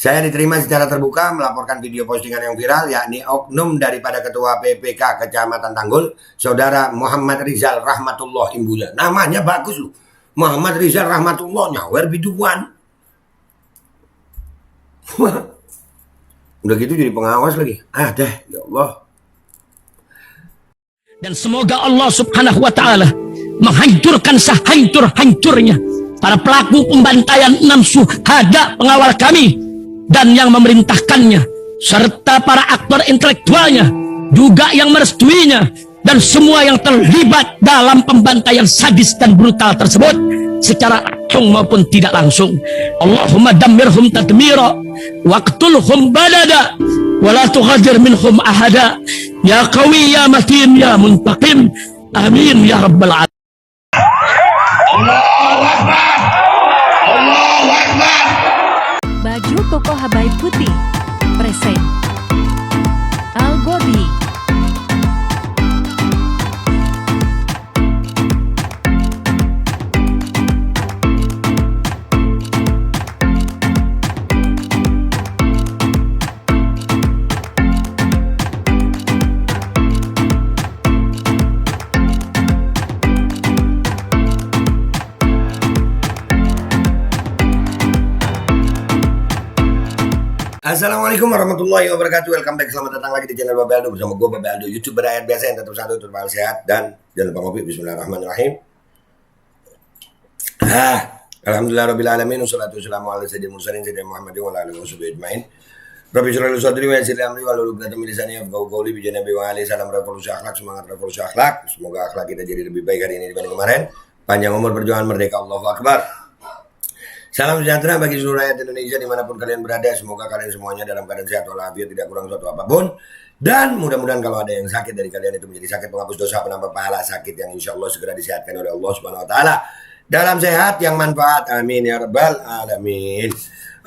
Saya diterima secara terbuka melaporkan video postingan yang viral, yakni oknum daripada Ketua PPK Kecamatan Tanggul, Saudara Muhammad Rizal Rahmatullah Imbulan. Namanya bagus loh. Muhammad Rizal Rahmatullah, nyawer biduan. Udah gitu jadi pengawas lagi. Dah, ya Allah. Dan semoga Allah subhanahu wa ta'ala menghancurkan sehancur-hancurnya para pelaku pembantaian 6 syuhada pengawal kami dan yang memerintahkannya, serta para aktor intelektualnya juga yang merestuinya, dan semua yang terlibat dalam pembantaian sadis dan brutal tersebut secara langsung maupun tidak langsung. Allahumma dammirhum tadmira waqtulhum badada wala tughadir minhum ahada ya qawi ya matin ya muntaqim amin ya rabbal alamin. Allahu Akbar. Allahu Akbar. Baju koko Habaib Putih present Al-Godi. Assalamualaikum warahmatullahi wabarakatuh. Welcome back, selamat datang lagi di channel Babe Aldo bersama gue Babe Aldo, YouTuber rakyat biasa yang tetap satu, tetap sehat dan jangan lupa ngopi. Bismillahirrahmanirrahim. Alhamdulillah rabbil alamin, wassalatu wassalamu ala sayyidil mursalin sayyidina Muhammadin wa ala alihi washabihi ajmain. Rabbi shrah li sadri wa yassir li amri wahlul 'uqdatam min lisani yafqahu qawli. Bi janabi wa ali salam revolusi akhlak, semangat revolusi akhlak. Semoga akhlak kita jadi lebih baik hari ini dibanding kemarin. Panjang umur perjuangan merdeka, Allahu Akbar. Salam sejahtera bagi seluruh rakyat Indonesia dimanapun kalian berada. Semoga kalian semuanya dalam keadaan sehat walafiat, tidak kurang suatu apapun. Dan mudah-mudahan kalau ada yang sakit dari kalian itu menjadi sakit penghapus dosa, penambah pahala, sakit yang insya Allah segera disehatkan oleh Allah Subhanahu Wa Taala. Dalam sehat yang manfaat, amin ya rabbal alamin.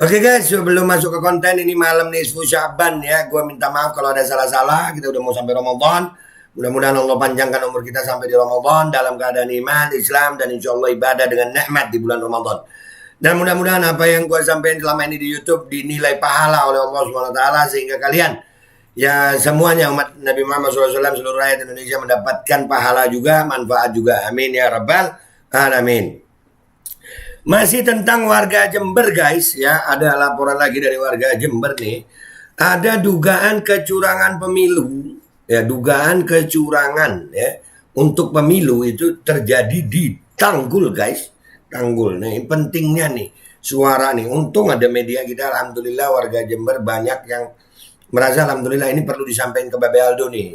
Oke guys, sebelum masuk ke konten ini, malam nisfu Syaban ya, gue minta maaf kalau ada salah-salah. Kita udah mau sampai Ramadan. Mudah-mudahan Allah panjangkan umur kita sampai di Ramadan dalam keadaan iman, Islam, dan insya Allah ibadah dengan nikmat di bulan Ramadan. Dan mudah-mudahan apa yang gue sampaikan selama ini di YouTube dinilai pahala oleh Allah SWT, sehingga kalian ya semuanya umat Nabi Muhammad SAW, seluruh rakyat Indonesia mendapatkan pahala juga, manfaat juga. Amin ya rabbal alamin. Masih tentang warga Jember guys ya, ada laporan lagi dari warga Jember nih. Ada dugaan kecurangan pemilu ya, dugaan kecurangan ya untuk pemilu itu terjadi di Tanggul guys. Tanggul nih, pentingnya nih suara nih. Untung ada media kita, alhamdulillah warga Jember banyak yang merasa alhamdulillah ini perlu disampaikan ke Babe Aldo nih.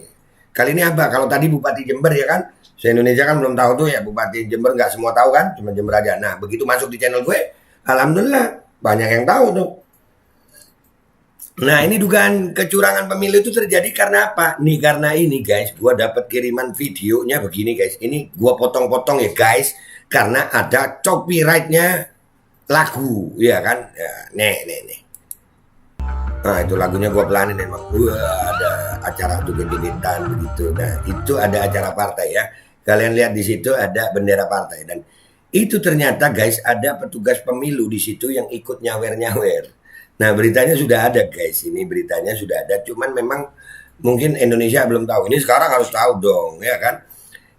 Kali ini apa? Kalau tadi Bupati Jember ya kan, se-Indonesia kan belum tahu tuh ya, Bupati Jember nggak semua tahu kan, cuma Jember aja. Nah begitu masuk di channel gue, alhamdulillah banyak yang tahu tuh. Nah ini dugaan kecurangan pemilu itu terjadi karena apa? Nih karena ini guys, gue dapat kiriman videonya begini guys. Ini gue potong-potong ya guys, karena ada copyrightnya lagu, ya kan? Ya, nih. Nah itu lagunya gue pelanin emang. Ada acara tuh gede-gedean begitu. Nah itu ada acara partai ya. Kalian lihat di situ ada bendera partai, dan itu ternyata guys ada petugas pemilu di situ yang ikut nyawer-nyawer. Nah beritanya sudah ada guys, ini beritanya sudah ada, cuman memang mungkin Indonesia belum tahu. Ini sekarang harus tahu dong, ya kan?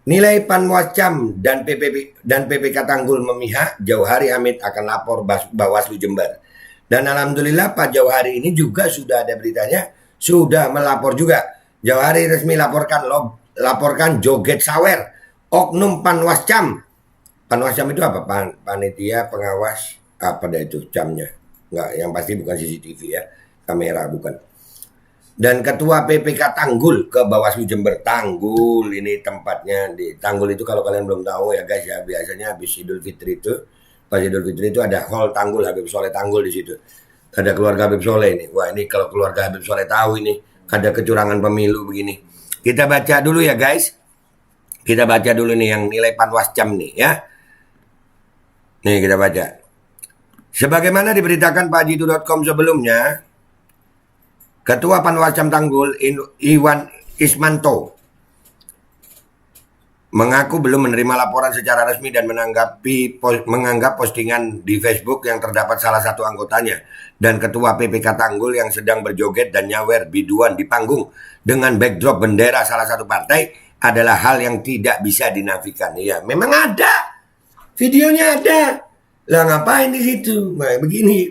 Nilai Panwascam dan PPK Tanggul memihak, Jauhari Hamid akan lapor Bawaslu Jember. Dan alhamdulillah Pak Jauhari ini juga sudah ada beritanya, sudah melapor juga. Jauhari resmi laporkan joget sawer oknum Panwascam. Panwascam itu apa? Panitia pengawas apa dah itu camnya? Enggak, yang pasti bukan CCTV ya, kamera bukan. Dan Ketua PPK Tanggul ke Bawaslu Jember. Tanggul ini tempatnya di Tanggul itu, kalau kalian belum tahu ya guys ya, biasanya habis Idul Fitri itu, pas Idul Fitri itu ada hall Tanggul, Habib Soleh Tanggul di situ. Ada keluarga Habib Soleh ini. Wah ini kalau keluarga Habib Soleh tahu ini ada kecurangan pemilu begini. Kita baca dulu ya guys. Kita baca dulu nih yang nilai Panwascam nih ya. Nih kita baca. Sebagaimana diberitakan pajitu.com sebelumnya, Ketua Panwascam Tanggul Iwan Ismanto mengaku belum menerima laporan secara resmi dan menganggap postingan di Facebook yang terdapat salah satu anggotanya dan ketua PPK Tanggul yang sedang berjoget dan nyawer biduan di panggung dengan backdrop bendera salah satu partai adalah hal yang tidak bisa dinafikan. Iya, memang ada. Videonya ada. Lah ngapain di situ? Nah, begini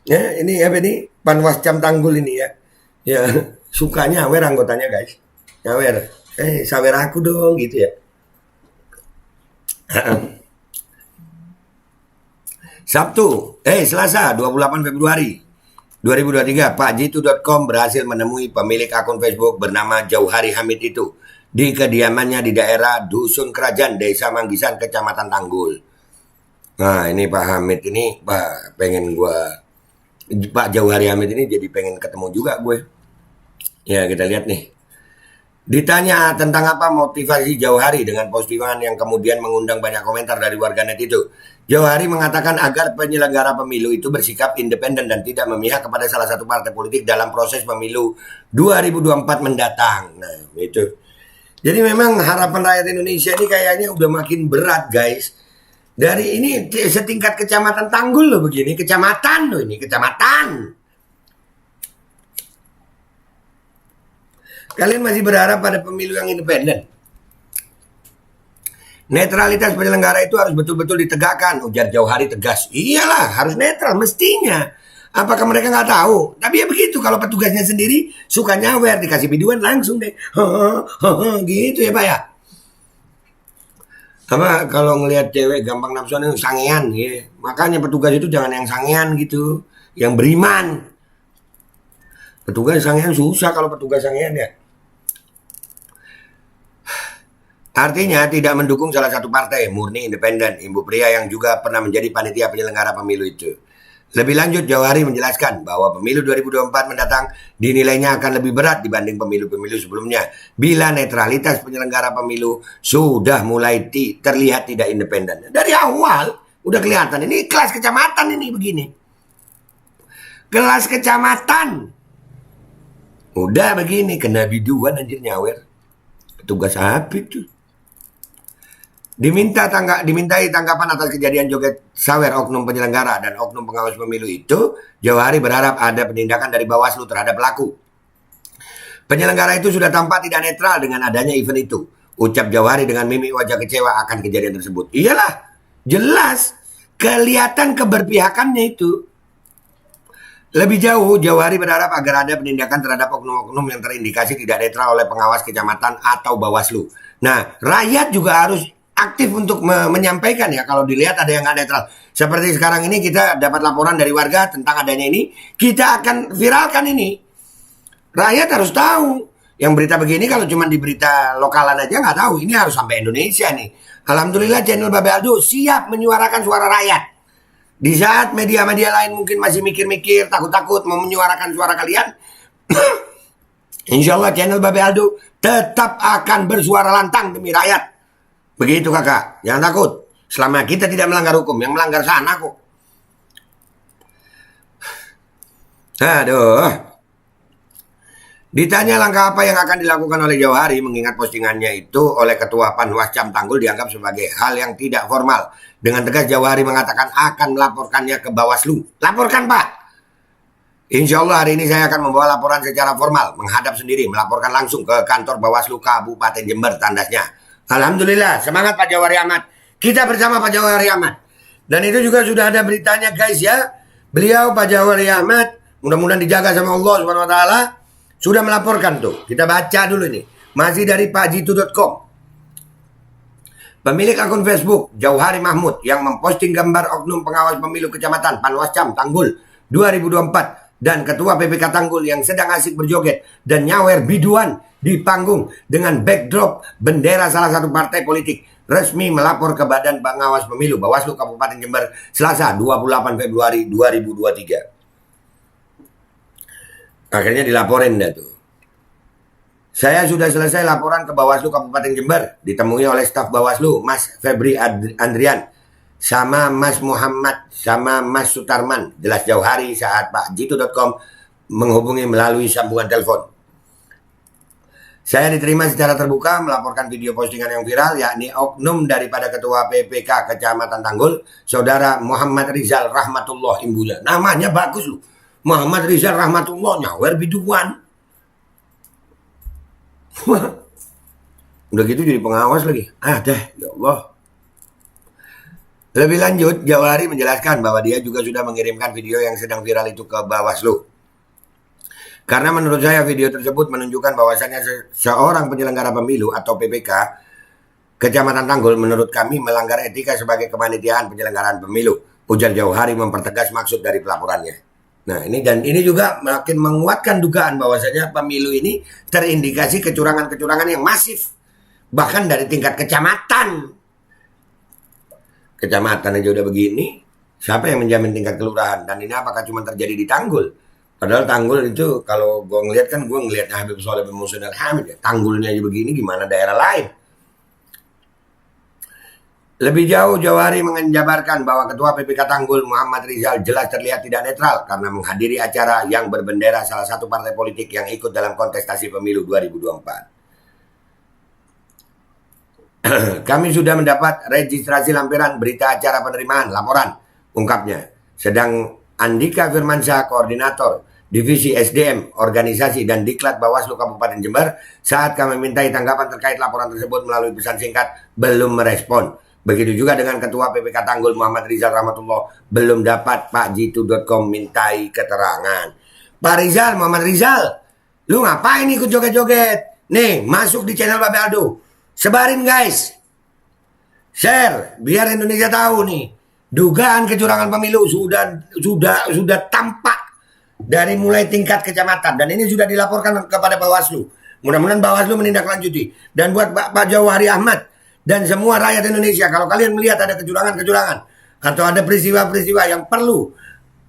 ya, ini apa ini? Panwascam Tanggul ini ya. Ya, suka nyawer anggotanya, guys. Nyawer. Sawer aku dong gitu ya. Selasa 28 Februari 2023, pakjitu.com berhasil menemui pemilik akun Facebook bernama Jauhari Hamid itu di kediamannya di daerah Dusun Kerajaan, Desa Manggisan, Kecamatan Tanggul. Nah, ini Pak Hamid ini, Pak Jauhari Hamid ini jadi pengen ketemu juga gue. Ya, kita lihat nih. Ditanya tentang apa motivasi Jauhari dengan postingan yang kemudian mengundang banyak komentar dari warganet itu. Jauhari mengatakan agar penyelenggara pemilu itu bersikap independen dan tidak memihak kepada salah satu partai politik dalam proses pemilu 2024 mendatang. Nah, itu. Jadi memang harapan rakyat Indonesia ini kayaknya udah makin berat, guys. Dari ini setingkat kecamatan Tanggul loh begini, kecamatan loh ini, kecamatan. Kalian masih berharap pada pemilu yang independen? Netralitas penyelenggara itu harus betul-betul ditegakkan, ujar Jauhari tegas. Iyalah, harus netral mestinya. Apakah mereka nggak tahu? Tapi ya begitu, kalau petugasnya sendiri suka nyawer, dikasih biduan langsung deh. Gitu ya Pak ya. Apa kalau ngelihat cewek gampang nafsuan yang sangean ya. Makanya petugas itu jangan yang sangean gitu, yang beriman. Petugas sangean susah kalau petugas sangean ya. Artinya tidak mendukung salah satu partai, murni independen, Ibu pria yang juga pernah menjadi panitia penyelenggara pemilu itu. Lebih lanjut, Jauhari menjelaskan bahwa pemilu 2024 mendatang dinilainya akan lebih berat dibanding pemilu-pemilu sebelumnya bila netralitas penyelenggara pemilu sudah mulai terlihat tidak independen. Dari awal udah kelihatan, ini kelas kecamatan ini begini. Kelas kecamatan. Udah begini, kena biduan anjir nyawer. Petugas apa itu? Dimintai tanggapan atas kejadian joget sawer oknum penyelenggara dan oknum pengawas pemilu itu, Jauhari berharap ada penindakan dari Bawaslu terhadap pelaku. Penyelenggara itu sudah tampak tidak netral dengan adanya event itu, ucap Jauhari dengan mimik wajah kecewa akan kejadian tersebut. Iyalah, jelas kelihatan keberpihakannya itu. Lebih jauh, Jauhari berharap agar ada penindakan terhadap oknum-oknum yang terindikasi tidak netral oleh pengawas kecamatan atau Bawaslu. Nah, rakyat juga harus aktif untuk menyampaikan ya kalau dilihat ada yang nggak netral. Seperti sekarang ini kita dapat laporan dari warga tentang adanya ini, kita akan viralkan ini. Rakyat harus tahu. Yang berita begini kalau cuma di berita lokalan aja nggak tahu. Ini harus sampai Indonesia nih. Alhamdulillah channel Babe Aldo siap menyuarakan suara rakyat. Di saat media-media lain mungkin masih mikir-mikir, takut-takut mau menyuarakan suara kalian. Insya Allah channel Babe Aldo tetap akan bersuara lantang demi rakyat. Begitu kakak, jangan takut. Selama kita tidak melanggar hukum, yang melanggar sana kok. Aduh. Ditanya langkah apa yang akan dilakukan oleh Jauhari mengingat postingannya itu oleh Ketua Panwascam Tanggul dianggap sebagai hal yang tidak formal. Dengan tegas Jauhari mengatakan akan melaporkannya ke Bawaslu. Laporkan Pak. Insya Allah hari ini saya akan membawa laporan secara formal. Menghadap sendiri, melaporkan langsung ke kantor Bawaslu Kabupaten Jember tandasnya. Alhamdulillah, semangat Pak Jauhari Ahmad. Kita bersama Pak Jauhari Ahmad. Dan itu juga sudah ada beritanya guys ya. Beliau Pak Jauhari Ahmad, mudah-mudahan dijaga sama Allah Subhanahu wa taala, sudah melaporkan tuh. Kita baca dulu nih. Masih dari pakjitu.com. Pemilik akun Facebook Jauhari Mahmud yang memposting gambar oknum pengawas pemilu kecamatan Panwascam Tanggul 2024 dan ketua PPK Tanggul yang sedang asik berjoget dan nyawer biduan di panggung dengan backdrop bendera salah satu partai politik resmi melapor ke Badan Pengawas Pemilu Bawaslu Kabupaten Jember Selasa 28 Februari 2023. Akhirnya dilaporin dah tuh. Saya sudah selesai laporan ke Bawaslu Kabupaten Jember, ditemui oleh staf Bawaslu Mas Febri Andrian sama Mas Muhammad sama Mas Sutarman, jelas Jauhari saat pakjitu.com menghubungi melalui sambungan telepon. Saya diterima secara terbuka melaporkan video postingan yang viral, yakni oknum daripada Ketua PPK Kecamatan Tanggul, Saudara Muhammad Rizal Rahmatullah Imbunya. Namanya bagus loh, Muhammad Rizal Rahmatullah, nyawer biduan. Udah gitu jadi pengawas lagi. Ya Allah. Lebih lanjut, Jawahari menjelaskan bahwa dia juga sudah mengirimkan video yang sedang viral itu ke Bawaslu. Karena menurut saya video tersebut menunjukkan bahwasannya seorang penyelenggara pemilu atau PPK Kecamatan Tanggul menurut kami melanggar etika sebagai kepanitiaan penyelenggaraan pemilu. Ujar Jawahari mempertegas maksud dari pelaporannya. Nah ini juga makin menguatkan dugaan bahwasanya pemilu ini terindikasi kecurangan-kecurangan yang masif. Bahkan dari tingkat kecamatan. Kecamatan aja udah begini. Siapa yang menjamin tingkat kelurahan? Dan ini apakah cuma terjadi di Tanggul? Padahal Tanggul itu kalau gue ngeliat kan gue ngeliatnya Habib Soleh bin Muhsin Al-Hamid ya. Tanggulnya aja begini gimana daerah lain. Lebih jauh Jawahari menjabarkan bahwa Ketua PPK Tanggul Muhammad Rizal jelas terlihat tidak netral karena menghadiri acara yang berbendera salah satu partai politik yang ikut dalam kontestasi pemilu 2024. Kami sudah mendapat registrasi lampiran berita acara penerimaan laporan, ungkapnya. Sedang Andika Firmansyah, Koordinator Divisi SDM, Organisasi dan Diklat Bawaslu Kabupaten Jember, saat kami mintai tanggapan terkait laporan tersebut melalui pesan singkat, belum merespon. Begitu juga dengan Ketua PPK Tanggul Muhammad Rizal Rahmatullah, belum dapat Pak Jitu.com mintai keterangan. Pak Rizal, Muhammad Rizal, lu ngapain ikut joget-joget? Nih, masuk di channel Babe Aldo. Sebarin guys. Share, biar Indonesia tahu nih. Dugaan kecurangan pemilu sudah tampak dari mulai tingkat kecamatan dan ini sudah dilaporkan kepada Bawaslu. Mudah-mudahan Bawaslu menindaklanjuti. Dan buat Pak Jawahari Ahmad dan semua rakyat Indonesia, kalau kalian melihat ada kecurangan-kecurangan atau ada peristiwa-peristiwa yang perlu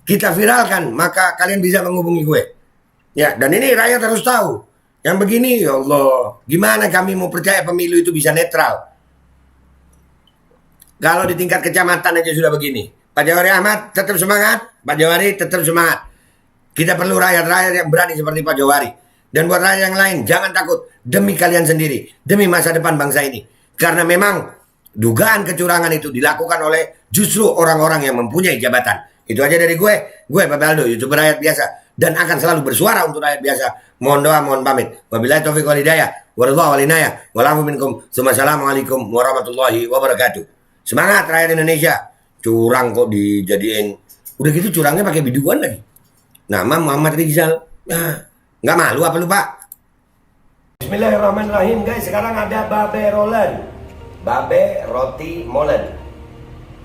kita viralkan, maka kalian bisa menghubungi gue. Ya, dan ini rakyat harus tahu. Yang begini, ya Allah, gimana kami mau percaya pemilu itu bisa netral? Kalau di tingkat kecamatan aja sudah begini. Pak Jawahari Ahmad tetap semangat. Pak Jawahari tetap semangat. Kita perlu rakyat-rakyat yang berani seperti Pak Jawahari. Dan buat rakyat yang lain, jangan takut. Demi kalian sendiri. Demi masa depan bangsa ini. Karena memang dugaan kecurangan itu dilakukan oleh justru orang-orang yang mempunyai jabatan. Itu aja dari gue. Gue Babe Aldo, YouTuber rakyat biasa. Dan akan selalu bersuara untuk rakyat biasa. Mohon doa, mohon pamit. Wabillahi taufiq wal hidayah. Waridha wal inayah. Walafu minkum. Assalamualaikum warahmatullahi wabarakatuh. Semangat rakyat Indonesia. Curang kok dijadiin. Udah gitu curangnya pakai biduan lagi. Nama Muhammad Rizal. Nah, nggak malu apa lu Pak? Bismillahirrahmanirrahim guys. Sekarang ada Babe Rolen. Babe Roti Molen.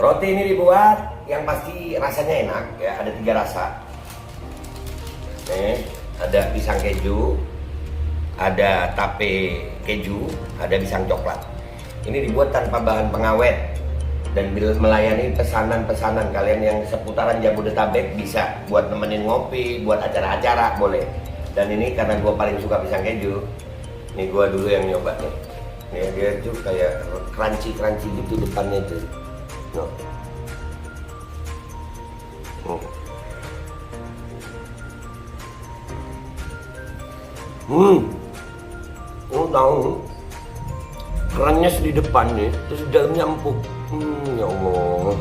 Roti ini dibuat yang pasti rasanya enak ya. Ada 3 rasa. Nih, ada pisang keju, ada tape keju, ada pisang coklat. Ini dibuat tanpa bahan pengawet. Dan melayani pesanan-pesanan kalian yang seputaran Jabodetabek bisa buat nemenin ngopi, buat acara-acara boleh. Dan ini karena gue paling suka pisang keju, ini gue dulu yang nyoba nih. Nih dia tuh kayak crunchy gitu depannya itu. Tahu kerannya di depan nih, terus dalamnya empuk. Ya Allah.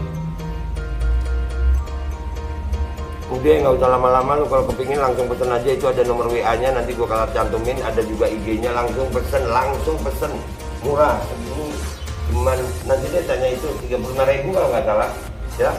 Udah nggak usah lama-lama, lu kalau kepingin langsung pesen aja, itu ada nomor WA-nya, nanti gua kalau cantumin, ada juga IG-nya, langsung pesen, murah. Segini cuman nanti dia tanya itu 35.000 kalau nggak salah, ya.